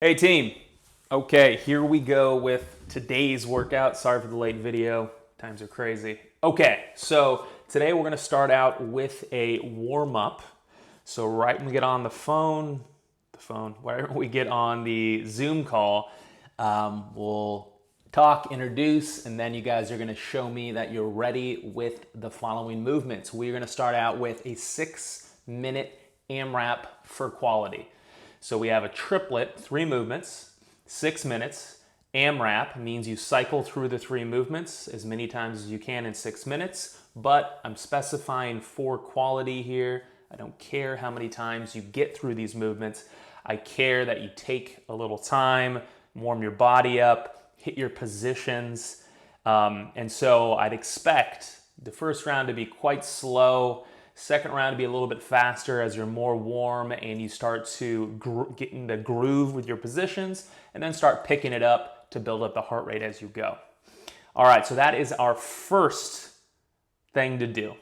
Hey team. Okay, here we go with today's workout. Sorry for the late video. Times are crazy. Okay, so today we're gonna start out with a warm-up. So right when we get on the phone, right when we get on the Zoom call, we'll talk, introduce, and then you guys are gonna show me that you're ready with the following movements. We're gonna start out with a 6-minute AMRAP for quality. So we have a triplet, 3 movements, 6 minutes. AMRAP means you cycle through the 3 movements as many times as you can in 6 minutes, but I'm specifying for quality here. I don't care how many times you get through these movements. I care that you take a little time, warm your body up, hit your positions. And so I'd expect the first round to be quite slow, second round to be a little bit faster as you're more warm and you start to get in the groove with your positions, and then start picking it up to build up the heart rate as you go. All right, so that is our first thing to do.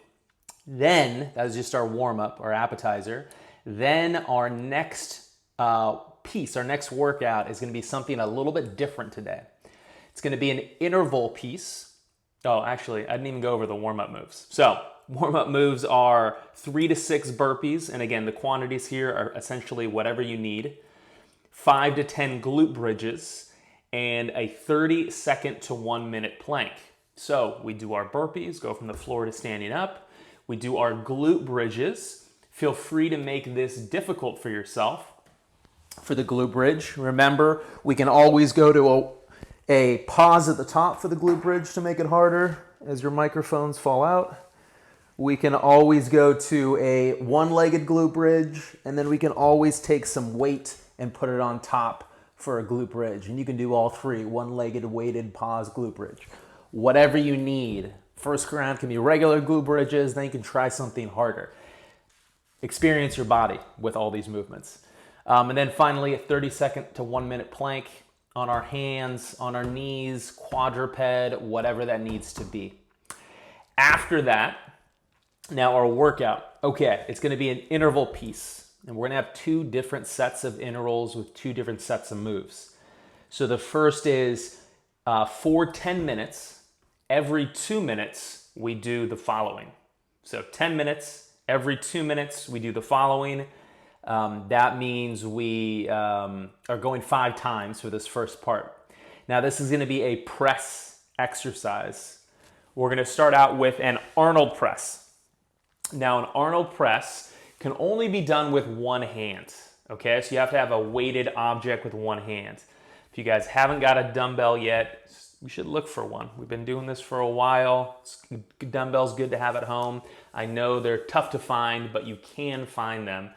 Then, that is just our warm-up, our appetizer. Then our next piece, our next workout is gonna be something a little bit different today. It's gonna be an interval piece. Oh, actually, I didn't even go over the warm-up moves. So, warm-up moves are 3 to 6 burpees, and again, the quantities here are essentially whatever you need. 5 to 10 glute bridges, and a 30-second to 1-minute plank. So we do our burpees, go from the floor to standing up. We do our glute bridges. Feel free to make this difficult for yourself. For the glute bridge, remember, we can always go to a pause at the top for the glute bridge to make it harder as your microphones fall out. We can always go to a one-legged glute bridge, and then we can always take some weight and put it on top for a glute bridge. And you can do all 3, one-legged, weighted, pause, glute bridge. Whatever you need. First round can be regular glute bridges, then you can try something harder. Experience your body with all these movements. And then finally, a 30-second to 1-minute plank on our hands, on our knees, quadruped, whatever that needs to be. After that, now our workout, okay, it's gonna be an interval piece, and we're gonna have 2 different sets of intervals with 2 different sets of moves. So the first is for 10 minutes, every 2 minutes, we do the following. So 10 minutes, every 2 minutes, we do the following. That means we are going 5 times for this first part. Now this is gonna be a press exercise. We're gonna start out with an Arnold press. Now, an Arnold press can only be done with one hand, okay? So you have to have a weighted object with one hand. If you guys haven't got a dumbbell yet, you should look for one. We've been doing this for a while. Dumbbell's good to have at home. I know they're tough to find, but you can find them.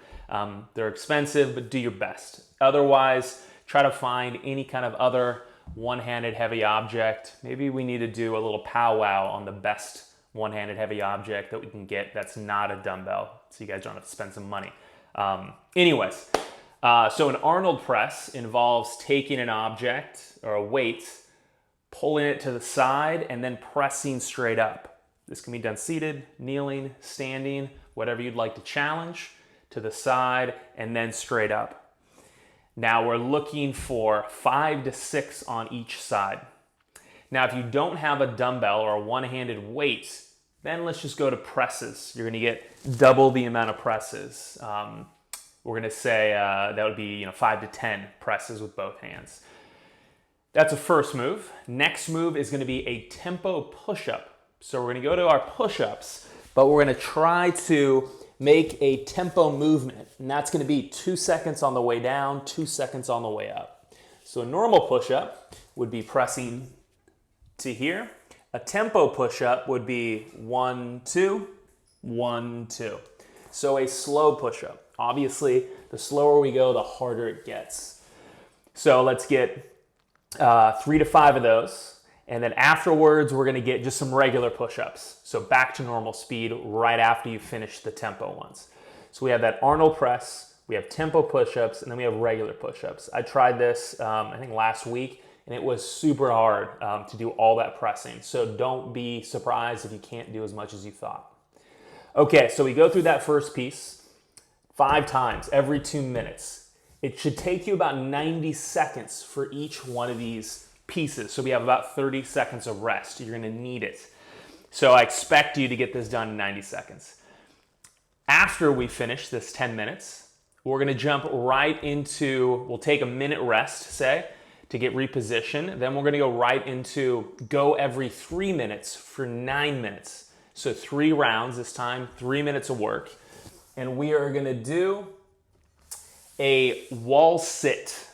They're expensive, but do your best. Otherwise, try to find any kind of other one-handed heavy object. Maybe we need to do a little powwow on the best one-handed heavy object that we can get that's not a dumbbell, so you guys don't have to spend some money. So an Arnold press involves taking an object or a weight, pulling it to the side, and then pressing straight up. This can be done seated, kneeling, standing, whatever you'd like to challenge, to the side, and then straight up. Now we're looking for 5 to 6 on each side. Now, if you don't have a dumbbell or a one-handed weight, then let's just go to presses. You're gonna get double the amount of presses. We're gonna say that would be 5 to 10 presses with both hands. That's a first move. Next move is gonna be a tempo push-up. So we're gonna go to our push-ups, but we're gonna try to make a tempo movement, and that's gonna be 2 seconds on the way down, 2 seconds on the way up. So a normal push-up would be pressing to here. A tempo push-up would be 1, 2, 1, 2. So a slow push-up. Obviously, the slower we go, the harder it gets. So let's get 3 to 5 of those. And then afterwards, we're gonna get just some regular push-ups. So back to normal speed right after you finish the tempo ones. So we have that Arnold press, we have tempo push-ups, and then we have regular push-ups. I tried this, I think last week, and it was super hard to do all that pressing. So don't be surprised if you can't do as much as you thought. Okay, so we go through that first piece 5 times every 2 minutes. It should take you about 90 seconds for each one of these pieces. So we have about 30 seconds of rest. You're gonna need it. So I expect you to get this done in 90 seconds. After we finish this 10 minutes, we're gonna jump right into, we'll take a minute rest, say, to get repositioned. Then we're gonna go right into go every 3 minutes for 9 minutes. So 3 rounds this time, 3 minutes of work. And we are gonna do a wall sit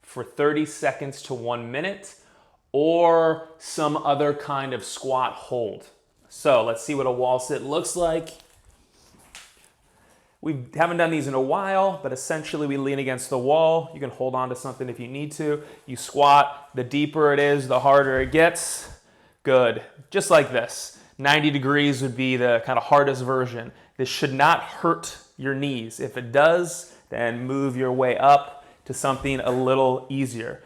for 30 seconds to 1 minute, or some other kind of squat hold. So let's see what a wall sit looks like. We haven't done these in a while, but essentially we lean against the wall. You can hold on to something if you need to. You squat. The deeper it is, the harder it gets. Good. Just like this. 90 degrees would be the kind of hardest version. This should not hurt your knees. If it does, then move your way up to something a little easier.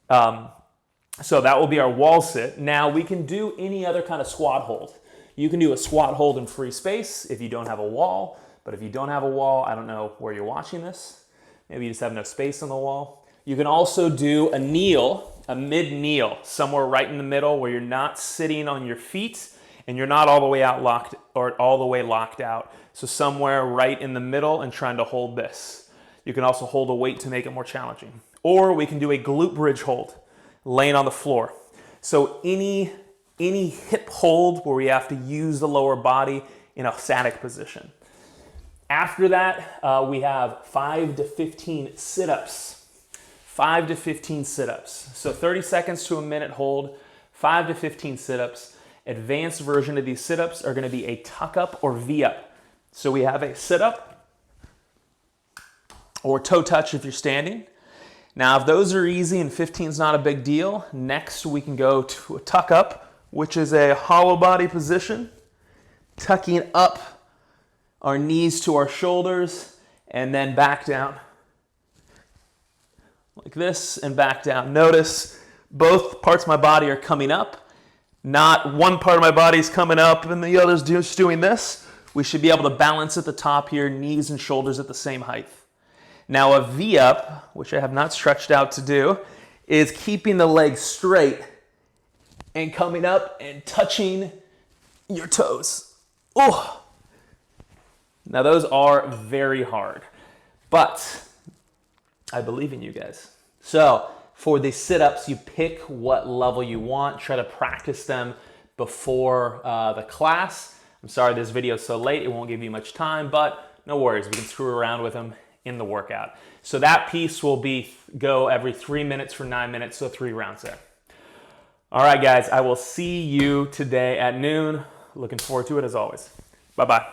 So that will be our wall sit. Now we can do any other kind of squat hold. You can do a squat hold in free space if you don't have a wall. But if you don't have a wall, I don't know where you're watching this. Maybe you just have no space on the wall. You can also do a kneel, a mid-kneel, somewhere right in the middle where you're not sitting on your feet and you're not all the way out locked or all the way locked out. So somewhere right in the middle and trying to hold this. You can also hold a weight to make it more challenging. Or we can do a glute bridge hold, laying on the floor. So any hip hold where we have to use the lower body in a static position. After that, we have 5 to 15 sit-ups. 5 to 15 sit-ups. So 30 seconds to a minute hold, 5 to 15 sit-ups. Advanced version of these sit-ups are gonna be a tuck-up or V-up. So we have a sit-up or toe touch if you're standing. Now, if those are easy and 15 is not a big deal, next we can go to a tuck-up, which is a hollow body position, tucking up our knees to our shoulders, and then back down. Like this, and back down. Notice both parts of my body are coming up. Not one part of my body is coming up and the other's just doing this. We should be able to balance at the top here, knees and shoulders at the same height. Now a V-up, which I have not stretched out to do, is keeping the legs straight and coming up and touching your toes. Oh! Now those are very hard, but I believe in you guys. So for the sit-ups, you pick what level you want. Try to practice them before the class. I'm sorry this video is so late. It won't give you much time, but no worries. We can screw around with them in the workout. So that piece will be go every 3 minutes for 9 minutes, so 3 rounds there. All right, guys, I will see you today at noon. Looking forward to it as always. Bye-bye.